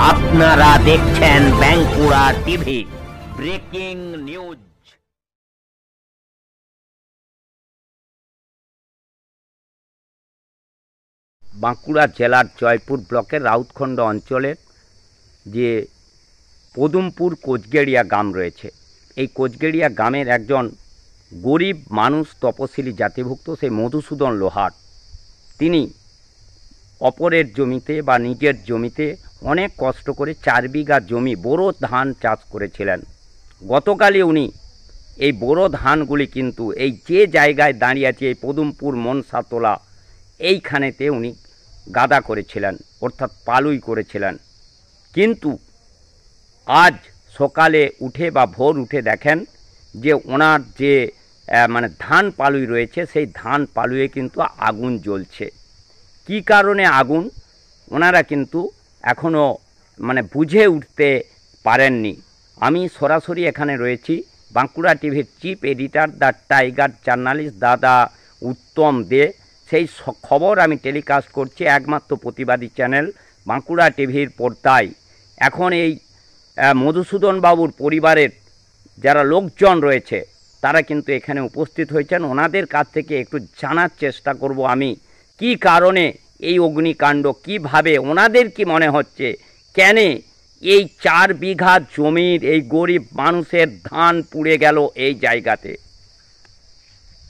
আপনারা দেখছেন Bankura TV breaking news. Bankura জেলার জয়পুর ব্লকের রাউতখণ্ড অঞ্চলের যে পদুমপুর কোচগেড়িয়া গ্রাম রয়েছে, এই কোচগেড়িয়া গ্রামের একজন গরিব মানুষ, তপশিলি জাতিভুক্ত সেই মধুসূদন লোহার, তিনি অপরের জমিতে বা নিজের জমিতে অনেক কষ্ট করে 4 বিঘা জমি বোরো ধান চাষ করেছিলেন। গতকালই উনি এই বোরো ধানগুলি কিন্তু এই যে জায়গায় দাঁড়িয়ে আছে, এই পদুমপুর মনসাতলা, এইখানেতে উনি গাদা করেছিলেন, অর্থাৎ পালুই করেছিলেন। কিন্তু আজ সকালে উঠে বা ভোর উঠে দেখেন যে ওনার যে ধান পালুই রয়েছে, সেই ধান পালুয়ে কিন্তু আগুন জ্বলছে। কি কারণে আগুন, ওনারা কিন্তু এখনও বুঝে উঠতে পারেননি। আমি সরাসরি এখানে রয়েছি, বাঁকুড়া টিভির chief editor the tiger journalist দাদা উত্তম দে, সেই খবর আমি টেলিকাস্ট করছি একমাত্র প্রতিবাদী চ্যানেল বাঁকুড়া টিভির পর্দায়। এখন এই মধুসূদন বাবুর পরিবারের যারা লোকজন রয়েছে তারা কিন্তু এখানে উপস্থিত হয়েছেন। ওনাদের কাছ থেকে একটু জানার চেষ্টা করব আমি, কি কারণে এই অগ্নিকাণ্ড, কিভাবে ওনাদের কি মনে হচ্ছে, কেন এই 4 বিঘা জমির এই গরিব মানুষের ধান পুড়ে গেল এই জায়গাতে।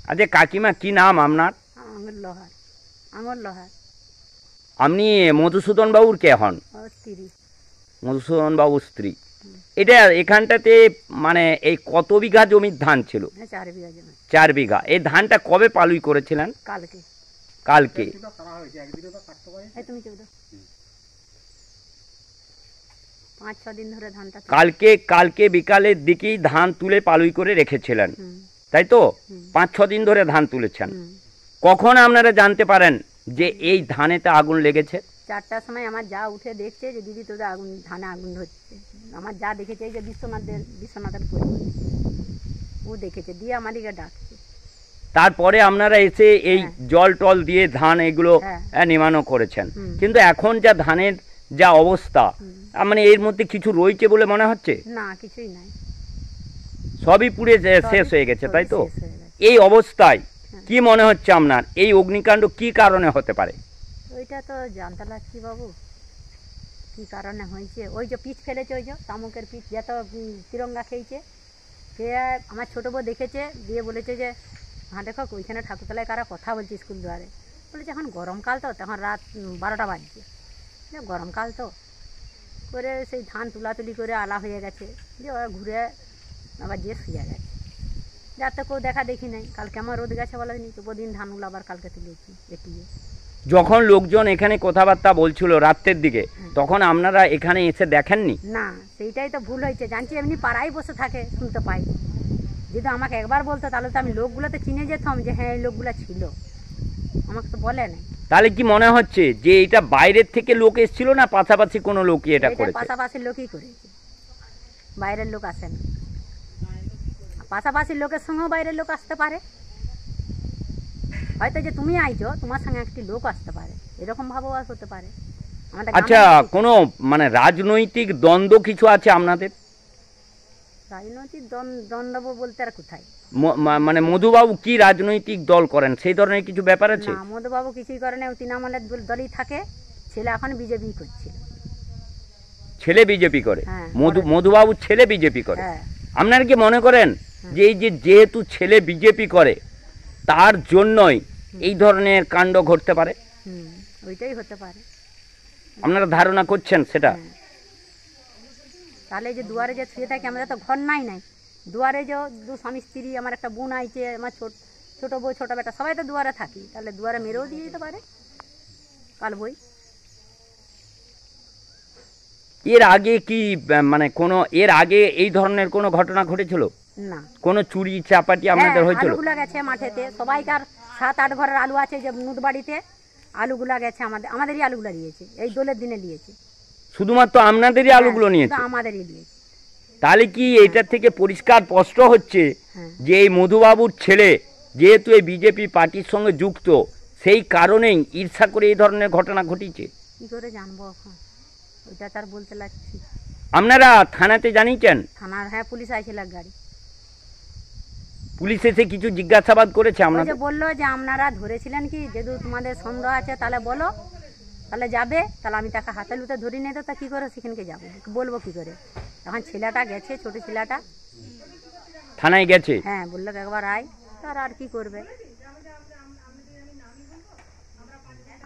আচ্ছা কাকিমা, কি নাম আপনার? আঙুর লোহার। আপনি মধুসূদন বাবুর কে হন? মধুসূদন বাবুর স্ত্রী। এটা এখানটাতে এই কত বিঘা জমির ধান ছিল? 4 বিঘা জমি। 4 বিঘা। এই ধানটা কবে পালুই করেছিলেন? কালকে। কালকে। দিন ধরে ধানটা কালকে বিকালের দিকেই ধান তুলে পালুই করে রেখেছিলেন, তাই তো? 5-6 দিন ধরে ধান তুলেছেন। কখন আপনারা জানতে পারেন যে এই ধানেতে আগুন লেগেছে? 4টার সময় আমার যা উঠে দেখছে যে দিদি তোদের ধানে আগুন ধরছে। আমার যা দেখেছে এই যে বিশ্বনাথের পরিবার, ও দেখেছে, দিয়ে আমাদেরকে ডাকছে। তারপরে আপনারা এসে এই জল টল দিয়ে ধান এগুলো নির্মাণ করেছেন। কিন্তু এখন যা ধানের যা অবস্থা, এর মধ্যে কিছু রয়েছে বলে মনে হচ্ছে? না, কিছুই নাই, সবই পুড়ে শেষ হয়ে গেছে, তাই তো? এই অবস্থায় কি মনে হচ্ছে আপনার, এই অগ্নিকাণ্ড কি কারণে হতে পারে? ওইটা তো জানতে লাগছি বাবু, কি কারণে হয়েছে। ওই যে পিচ ফেলেছে, ওই যে শামুকের পিচ, যত তিরঙ্গা খেয়েছে, সে আমার ছোটো বউ দেখেছে, দিয়ে বলেছে যে হ্যাঁ দেখো ওইখানে ঠাকুরতলায় কারা কথা বলছে স্কুল দুয়ারে। বলেছে এখন গরমকাল তো, তখন রাত 12টা বাজছে, গরমকাল তো, করে সেই ধান তুলাতুলি করে আলা হয়ে গেছে, দিয়ে ওরা ঘুরে আবার যে শুয়ে গেছে। যার তো কেউ দেখা দেখি নাই। কালকে আমার রোদ গেছে বলেনি, তো দিন ধানগুলো আবার কালকে তুলেছি এটিয়ে। যখন লোকজন এখানে কথাবার্তা বলছিল রাতের দিকে, তখন আপনারা এখানে এসে দেখেননি? না, সেইটাই তো ভুল হয়েছে। জানছি এমনি পাড়ায় বসে থাকে, শুনতে পাই। যদি আমাকে একবার বলতো তাহলে তো আমি লোকগুলোতে চিনে যেতাম যে হ্যাঁ এই লোকগুলো ছিল, আমাকে তো বলে না। তাহলে কি মনে হচ্ছে যে এটা বাইরের থেকে লোক এসেছিল, না পাশাপাশি কোনো লোকই এটা করেছে? পাশাপাশি লোকই করেছে, বাইরের লোক আসে না। পাশাপাশি লোকের সঙ্গেও বাইরের লোক আসতে পারে, হয়তো যে তুমি আইছো তোমার সঙ্গে একটি লোক আসতে পারে, এরকম ভাবেও হতে পারে। আচ্ছা, কোনো রাজনৈতিক দ্বন্দ্ব কিছু আছে আপনাদের? রাজনৈতিক দ্বন্দ্ব বলতে আর কোথায়? মধুবাবু কি রাজনৈতিক দল করেন, সেই ধরনের কিছু ব্যাপার আছে? না, মধুবাবু কিছুই করেন, তৃণমূলের দলই থাকে। ছেলে এখন বিজেপি করছে। ছেলে বিজেপি করে? মধুবাবুর ছেলে বিজেপি করে? আপনারা কি মনে করেন যে এই যেহেতু ছেলে বিজেপি করে তার জন্যই এই ধরনের কাণ্ড ঘটতে পারে? ওইটাই হতে পারে, আপনারা ধারণা করছেন সেটা? তাহলে যে দুয়ারে যে শুয়ে থাকে, আমাদের তো ঘর নাই, দুয়ারে যে 2 স্বামী স্ত্রী, আমার একটা বোন আইছে, আমার ছোট বউ, ছোট বেটা, সবাই তো দুয়ারে থাকি, তাহলে দুয়ারে মেরেও দিয়ে যেতে পারে কাল বই। এর আগে কি এর আগে এই ধরনের কোনো ঘটনা ঘটেছিল? না। কোনো চুরি চাপাটি আপনাদের হয়েছিল? আলুগুলা গেছে মাঠেতে, সবাইকার 7-8 ঘরের আলু আছে, যে নুট বাড়িতে আলুগুলা গেছে, আমাদেরই আলুগুলা নিয়েছে, এই দোলের দিনে নিয়েছে। শুধুমাত্র আপনাদেরই আলুগুলো নিয়েছে? আমাদেরই নিয়েছে। তাহলে কি এটার থেকে পরিষ্কার স্পষ্ট হচ্ছে যে এই মধুবাবুর ছেলে যেহেতু এই বিজেপি পার্টির সঙ্গে যুক্ত, সেই কারণেই ঈর্ষা করে এই ধরনের ঘটনা ঘটিছে? কি করে জানবো এখন? ওইটা তার বলতে লাগছি। আপনারা থানাতে জানিয়েছেন? থানার হ্যাঁ পুলিশ আইছিল এক গাড়ি। পুলিশ এসে কিছু জিজ্ঞাসাবাদ করেছে ওই আপনাদের? যে বললো যে আপনারা ধরেছিলেন কি, যেহেতু তোমাদের সন্দেহ আছে তাহলে বলো, তাহলে যাবে। তাহলে আমি তাকে হাতে লুতে ধরি নিয়ে তো তা কী করে সেখানকে যাবো, বলবো কী করে। এখন ছেলেটা গেছে, ছোটো ছেলেটা থানায় গেছে? হ্যাঁ, বললো একবার আয়, তার আর কি করবে।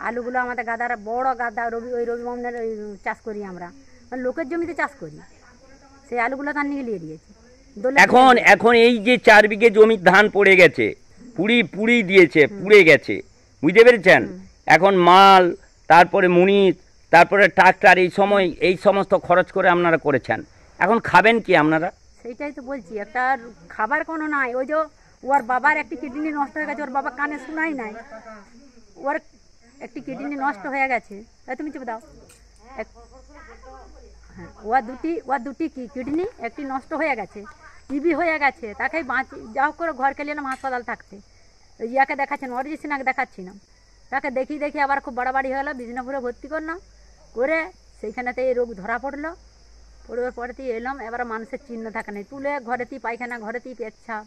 আলুগুলো আমাদের গাদার বড় গাদা, ওই রবি মোহনের ওই চাষ করি আমরা, মানে লোকের জমিতে চাষ করি, সেই আলুগুলো তার নিয়ে দিয়েছে। এখন এই যে 4 বিঘে জমির ধান পড়ে গেছে, পুড়ি দিয়েছে, পুড়ে গেছে, বুঝতে পেরেছেন? এখন মাল, তারপরে মুনিশ, তারপরে ট্রাক্টর, এই সমস্ত খরচ করে আপনারা করেছেন, এখন খাবেন কি আপনারা? সেইটাই তো বলছি, একটা খাবার কোনো নাই। ওই যে ওর বাবার একটি কিডনি নষ্ট হয়ে গেছে, ওর বাবা কানে শোনাই নাই, ওর একটি কিডনি নষ্ট হয়ে গেছে। তুমি চুপ দাও। হ্যাঁ, ওর দুটি কিডনি, একটি নষ্ট হয়ে গেছে, টিবি হয়ে গেছে, তাকে যা হোক করে ঘরকে নিলাম হাসপাতাল থাকতে। ইয়াকে দেখাচ্ছেন, অরিজিৎ দেখাচ্ছিলাম, তাকে দেখি আবার খুব বাড়াবাড়ি হলো, বিজনপুরে ভর্তি করলাম, করে সেইখানেতে এই রোগ ধরা পড়লো। পড়বার পরেতেই এলাম, এবার মানুষের চিহ্ন থাকে নাই, তুলে ঘরেতেই পায়খানা, ঘরেতেই পেচ্ছাপ।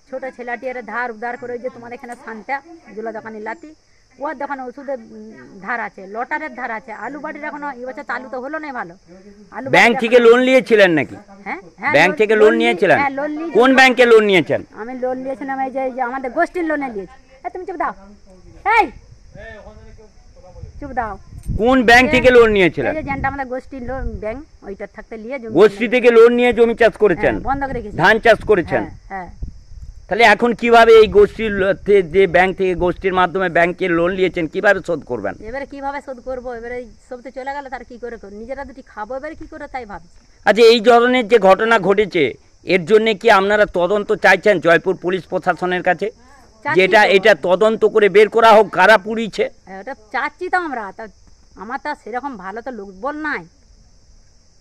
ছোটো ছেলেটি এর ধার উদ্ধার করে, যে তোমার এখানে শান্তা জুলা দোকানি লাতি, ওর দোকানে ওষুধের ধার আছে, লটারের ধার আছে। আলু বাড়ির এখনো এই বছর আলু তো হলো না ভালো। আলু ব্যাংক থেকে লোন নিয়েছিলেন নাকি? হ্যাঁ, ব্যাংক থেকে লোন নিয়েছিলেন? হ্যাঁ, লোন নিয়েছি। কোন ব্যাংকে লোন নিয়েছেন? আমি লোন নিয়েছিলাম এই যে আমাদের গোষ্ঠীর লোনে নিয়েছি। তুমি চুপ দাও, এই চুপ দাও। কোন ব্যাংক থেকে লোন নিয়েছিলেন? এই যে যেটা আমাদের গোষ্ঠীর লোন ব্যাংক, ওইটার থাকতে নিয়ে গোষ্ঠী থেকে লোন নিয়ে জমি চাষ করেছেন, বন্ধক রেখেছি, ধান চাষ করেছেন। হ্যাঁ। তাহলে এখন কিভাবে এই গোষ্ঠীর যে ব্যাংক থেকে গোষ্ঠীর মাধ্যমে ব্যাংকে লোন নিয়েছেন, কিভাবে শোধ করবেন? এবারে কিভাবে শোধ করবো, এবারে সব তো চলে গেল, তার কি করে নিজেরা দুটি খাবো, এবারে কি করে তাই ভাবছি। আচ্ছা, এই ধরনের যে ঘটনা ঘটেছে, এর জন্য কি আপনারা তদন্ত চাইছেন জয়পুর পুলিশ প্রশাসনের কাছে, যেটা এটা তদন্ত করে বের করা হোক কারা পুড়িয়েছে? ওটা চাচ্ছি তো আমরা। তা আমার তো সেরকম ভালো তো লোক বল নাই,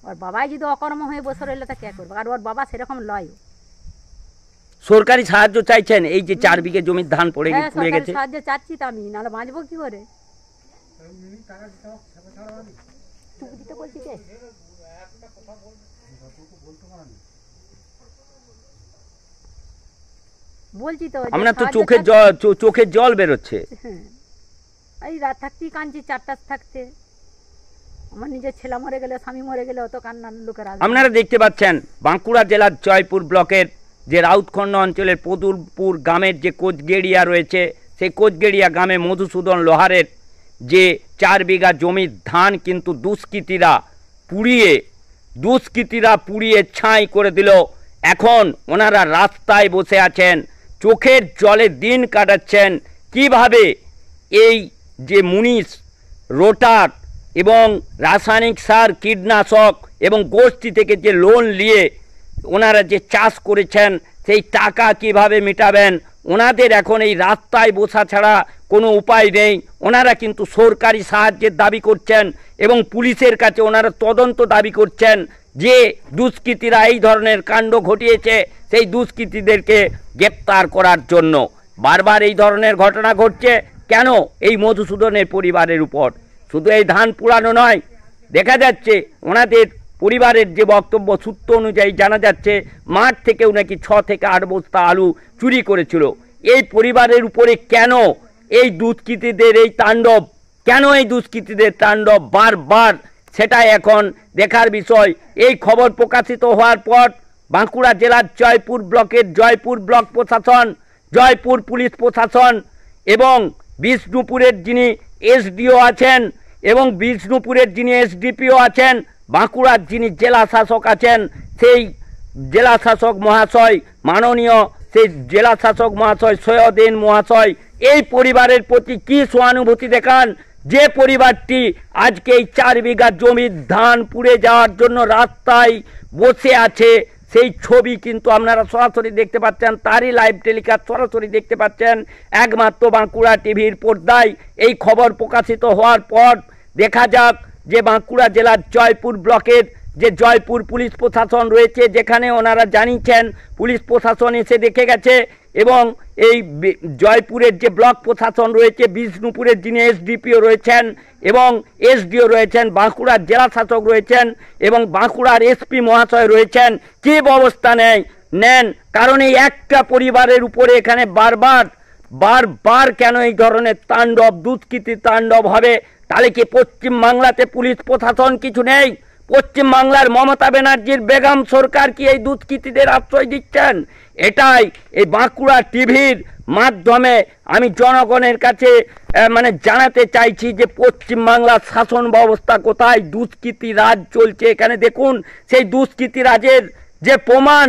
ওর বাবাই যদি অকর্ম হয়ে বসে রইলে তা কে করবো, আর ওর বাবা সেরকম লয়। সরকারি সাহায্য চাইছেন? এই যে 4 বিঘে জমির ধান পুড়ে গেছে, সাহায্য চাচ্ছি তো আমি, নাহলে বাঁচবো কি করে। বলছি তো, আমরা তো চোখের জল বেরোচ্ছে। এই রাত থাকতেই কাঁদছি, 4টা থাকতে। আমার নিজের ছেলে মরে গেলে, স্বামী মরে গেলে, অত কান্নার লোকের। আপনারা দেখতে পাচ্ছেন বাঁকুড়া জেলার জয়পুর ব্লকের যে রাউতখন্ড অঞ্চলের পদুরপুর গ্রামের যে কোচগেড়িয়া রয়েছে, সেই কোচগেড়িয়া গ্রামে মধুসূদন লোহারের যে 4 বিঘা জমির ধান কিন্তু দুষ্কৃতীরা পুড়িয়ে ছাই করে দিল। এখন ওনারা রাস্তায় বসে আছেন, চোখের জলে দিন কাটাচ্ছেন। কিভাবে এই যে মুনিশ, রোটার এবং রাসায়নিক সার, কীটনাশক এবং গোষ্ঠী থেকে যে লোন নিয়ে ওনারা যে চাষ করেছেন, সেই টাকা কিভাবে মেটাবেন? ওনাদের এখন এই রাস্তায় বসা ছাড়া কোনো উপায় নেই। ওনারা কিন্তু সরকারি সাহায্যের দাবি করছেন এবং পুলিশের কাছে ওনারা তদন্ত দাবি করছেন, যে দুষ্কৃতীরা এই ধরনের কাণ্ড ঘটিয়েছে সেই দুষ্কৃতীদেরকে গ্রেপ্তার করার জন্য। বারবার এই ধরনের ঘটনা ঘটছে কেন এই মধুসূদনের পরিবারের উপর? শুধু এই ধান পুরানো নয়, দেখা যাচ্ছে ওনাদের পরিবারের যে বক্তব্য, সূত্র অনুযায়ী জানা যাচ্ছে মাঠ থেকেও নাকি 6 থেকে 8 বস্তা আলু চুরি করেছিল। এই পরিবারের উপরে কেন এই দুষ্কৃতীদের এই তাণ্ডব, বারবার, সেটাই এখন দেখার বিষয়। এই খবর প্রকাশিত হওয়ার পর বাঁকুড়া জেলার জয়পুর ব্লকের জয়পুর ব্লক প্রশাসন, জয়পুর পুলিশ প্রশাসন এবং বিষ্ণুপুরের যিনি এসডিও আছেন এবং বিষ্ণুপুরের যিনি এসডিপিও আছেন, বাঁকুড়ার যিনি জেলা শাসক আছেন, সেই জেলা শাসক মহাশয়, মাননীয় সেই জেলা শাসক মহাশয় সৈয়দিন মহাশয় এই পরিবারের প্রতি কি সহানুভূতি দেখান, যে পরিবারটি আজকে এই 4 বিঘা জমির ধান পুড়ে যাওয়ার জন্য রাস্তায় বসে আছে। সেই ছবি কিন্তু আপনারা সরাসরি দেখতে পাচ্ছেন, তারই লাইভ টেলিকাস্ট সরাসরি দেখতে পাচ্ছেন একমাত্র বাঁকুড়া টিভির পর্দায়। এই খবর প্রকাশিত হওয়ার পর দেখা যাক যে বাঁকুড়া জেলার জয়পুর ব্লকের যে জয়পুর পুলিশ প্রশাসন রয়েছে, যেখানে ওনারা জানিয়েছেন পুলিশ প্রশাসন এসে দেখে গেছে এবং এই জয়পুরের যে ব্লক প্রশাসন রয়েছে, বিষ্ণুপুরের যিনি এসডিপিও রয়েছেন এবং এসডিও রয়েছেন, বাঁকুড়ার জেলা শাসক রয়েছেন এবং বাঁকুড়ার এসপি মহাশয় রয়েছেন, কী ব্যবস্থা নেন? কারণ এই একটা পরিবারের উপরে এখানে বারবার কেন এই ধরনের তাণ্ডব, দুষ্কৃতি তাণ্ডব হবে? তাহলে কি পশ্চিমবাংলাতে পুলিশ প্রশাসন কিছু নেই? পশ্চিমবাংলার মমতা ব্যানার্জির বেগম সরকার কি এই দুষ্কৃতীদের আশ্রয় দিচ্ছেন? এটাই এই বাঁকুড়া টিভির মাধ্যমে আমি জনগণের কাছে জানাতে চাইছি যে পশ্চিমবাংলার শাসন ব্যবস্থা কোথায়? দুষ্কৃতি রাজ চলছে এখানে। দেখুন সেই দুষ্কৃতি রাজের যে প্রমাণ,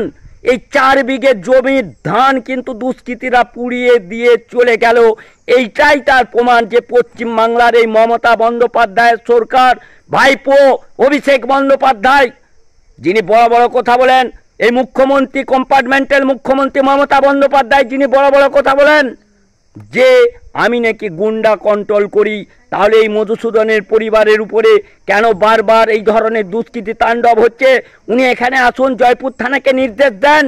এই 4 বিঘে জমির ধান কিন্তু দুষ্কৃতীরা পুড়িয়ে দিয়ে চলে গেল। এইটাই তার প্রমাণ যে পশ্চিমবাংলার এই মমতা বন্দ্যোপাধ্যায়ের সরকার, ভাইপো অভিষেক বন্দ্যোপাধ্যায় যিনি বড় বড় কথা বলেন, এই মুখ্যমন্ত্রী, কম্পার্টমেন্টাল মুখ্যমন্ত্রী মমতা বন্দ্যোপাধ্যায় যিনি বড় বড় কথা বলেন যে আমি নাকি গুন্ডা কন্ট্রোল করি, তাহলে এই মধুসূদনের পরিবারের উপরে কেন বারবার এই ধরনের দুষ্কৃতি তাণ্ডব হচ্ছে? উনি এখানে আসুন, জয়পুর থানাকে নির্দেশ দেন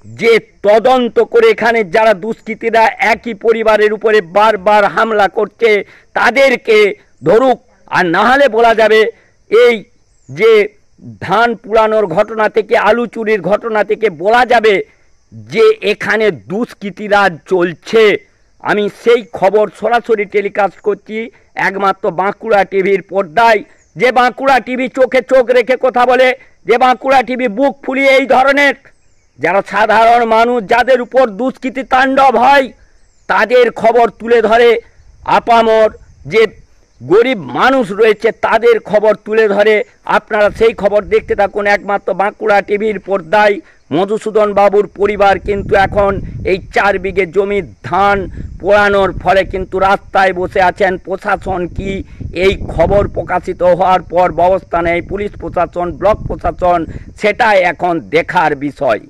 যে তদন্ত করে এখানে যারা দুষ্কৃতীরা একই পরিবারের উপরে বারবার হামলা করছে তাদেরকে ধরুক। আর না হলে বলা যাবে এই যে ধান পুড়ানোর ঘটনা থেকে, আলু চুরির ঘটনা থেকে বলা যাবে যে এখানে দুষ্কৃতীরা চলছে। আমি সেই খবর সরাসরি টেলিকাস্ট করছি একমাত্র বাঁকুড়া টিভির পর্দায়। যে বাঁকুড়া টিভি চোখে চোখ রেখে কথা বলে, যে বাঁকুড়া টিভি বুক ফুলিয়ে এই ধরনের যারা সাধারণ মানুষ, যাদের উপর দুষ্কৃতি তাণ্ডব হয় তাদের খবর তুলে ধরে, আপামর যে গরিব মানুষ রয়েছে তাদের খবর তুলে ধরে। আপনারা সেই খবর দেখতে থাকুন একমাত্র বাঁকুড়া টিভির পর্দায়। মধুসূদন বাবুর পরিবার কিন্তু এখন এই 4 বিঘে জমির ধান পোড়ানোর ফলে কিন্তু রাস্তায় বসে আছেন। প্রশাসন কি এই খবর প্রকাশিত হওয়ার পর ব্যবস্থা নেয়, পুলিশ প্রশাসন, ব্লক প্রশাসন, সেটাই এখন দেখার বিষয়।